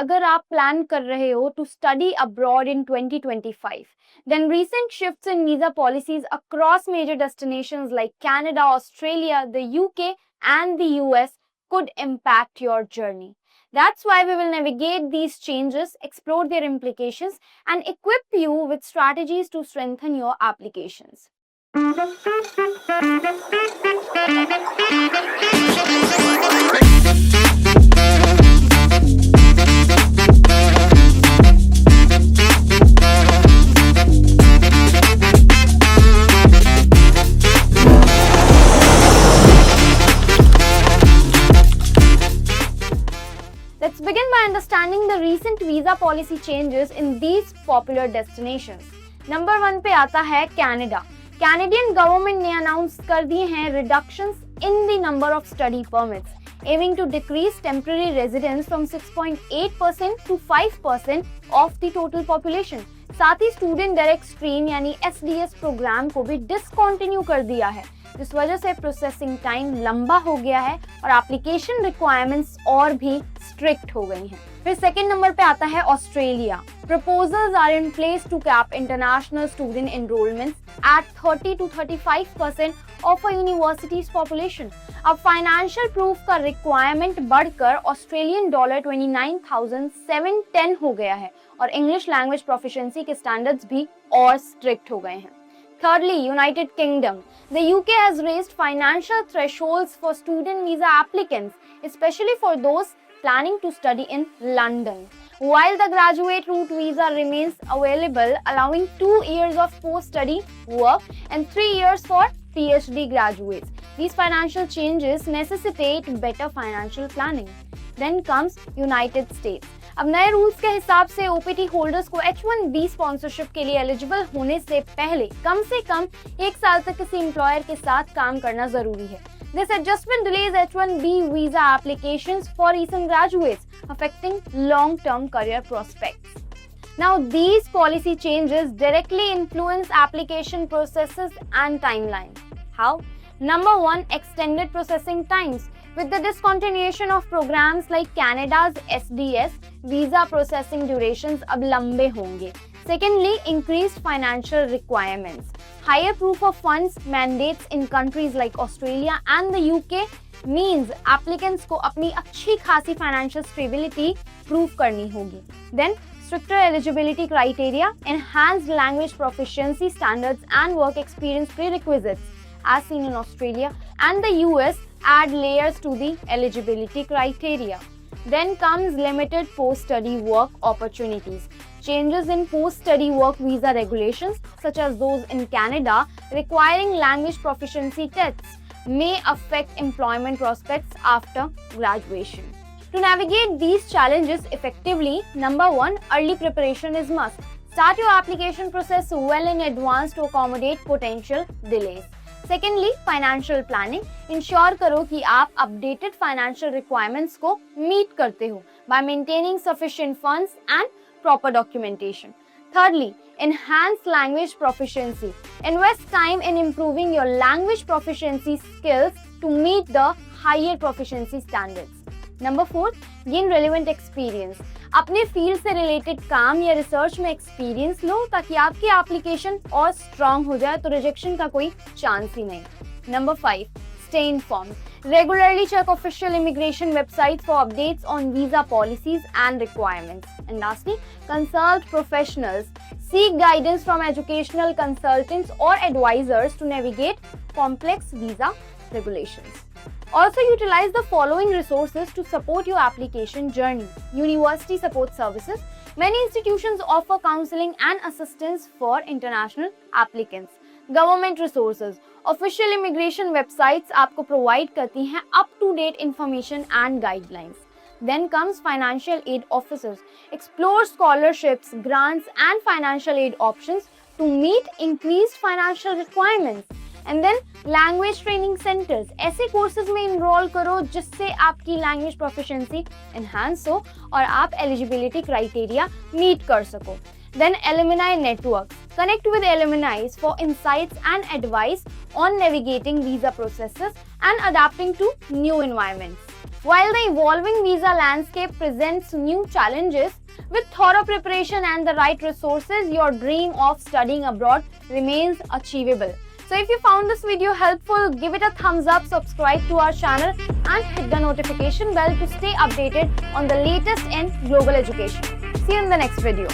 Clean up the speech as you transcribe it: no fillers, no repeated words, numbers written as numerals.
अगर आप प्लान कर रहे हो to study abroad in 2025, then recent shifts in visa policies across major destinations like Canada, Australia, the UK, and the US could impact your journey. That's why we will navigate these changes, explore their implications, and equip you with strategies to strengthen your applications. Let's begin by understanding the recent visa policy changes in these popular destinations. Number 1 पे आता है Canada. Canadian government ने announce कर दिए हैं reductions in the number of study permits, aiming to decrease temporary residence from 6.8% to 5% of the total population. साथ ही student direct stream यानी SDS programme को भी डिसकंटिन्यू कर दिया है, जिस वजह से प्रोसेसिंग टाइम लंबा हो गया है और एप्लीकेशन रिक्वायरमेंट्स और भी स्ट्रिक्ट हो गई हैं। फिर सेकंड नंबर पे आता है Australia. Proposals are in place to cap international student enrolments at 30 to 35% of a university's population. अब फाइनेंशियल प्रूफ का रिक्वायरमेंट बढ़कर ऑस्ट्रेलियन डॉलर 29,710 हो गया है और इंग्लिश लैंग्वेज प्रोफिशिएंसी के स्टैंडर्ड्स भी और स्ट्रिक्ट हो गए हैं। Thirdly, United Kingdom. The UK has raised financial thresholds for student visa applicants, especially for those planning to study in London. While the graduate route visa remains available, allowing 2 years of post-study work and 3 years for PhD graduates. These financial changes necessitate better financial planning. Then comes United States. अब नए rules के हिसाब से OPT holders को H1B sponsorship के लिए eligible होने से पहले कम से कम 1 साल तक किसी एम्प्लॉयर के साथ काम करना जरूरी है। This adjustment delays H1B visa applications for recent graduates, affecting long-term career prospects. Now, these policy changes directly influence application processes and timelines. How? Number 1, extended processing times. With the discontinuation of programs like Canada's SDS, visa processing durations अब लंबे होंगे. Secondly, increased financial requirements. Higher proof of funds mandates in countries like Australia and the UK means applicants को अपनी अच्छी खासी financial stability prove करनी होगी. Then, stricter eligibility criteria, enhanced language proficiency standards and work experience prerequisites, as seen in Australia and the US, add layers to the eligibility criteria. Then comes limited post-study work opportunities. Changes in post-study work visa regulations, such as those in Canada, requiring language proficiency tests, may affect employment prospects after graduation. To navigate these challenges effectively, number 1, early preparation is must. Start your application process well in advance to accommodate potential delays. Secondly, financial planning. Ensure करो कि आप updated financial requirements को meet करते हो by maintaining sufficient funds and proper documentation. Thirdly, enhance language proficiency. Invest time in improving your language proficiency skills to meet the higher proficiency standards. Number 4, gain relevant experience. अपने field से related काम या research में experience लो ताकि आपकी application और strong हो जाए तो रिजेक्शन का कोई चांस ही नहीं. Number 5, stay informed. Regularly check official immigration websites for updates on visa policies and requirements. And lastly, consult professionals. Seek guidance from educational consultants or advisors to navigate complex visa regulations. Also utilize the following resources to support your application journey. University support services. Many institutions offer counseling and assistance for international applicants. Government resources. Official immigration websites आपको provide करती हैं up-to-date information and guidelines. Then comes financial aid officers. Explore scholarships, grants and financial aid options to meet increased financial requirements. And then language training centres. ऐसे courses में enrol करो जिससे आपकी language proficiency enhance हो और आप eligibility criteria meet कर सको. Then alumni networks. Connect with alumni for insights and advice on navigating visa processes and adapting to new environments. While the evolving visa landscape presents new challenges, with thorough preparation and the right resources, your dream of studying abroad remains achievable. So if you found this video helpful, give it a thumbs up, subscribe to our channel and hit the notification bell to stay updated on the latest in global education. See you in the next video.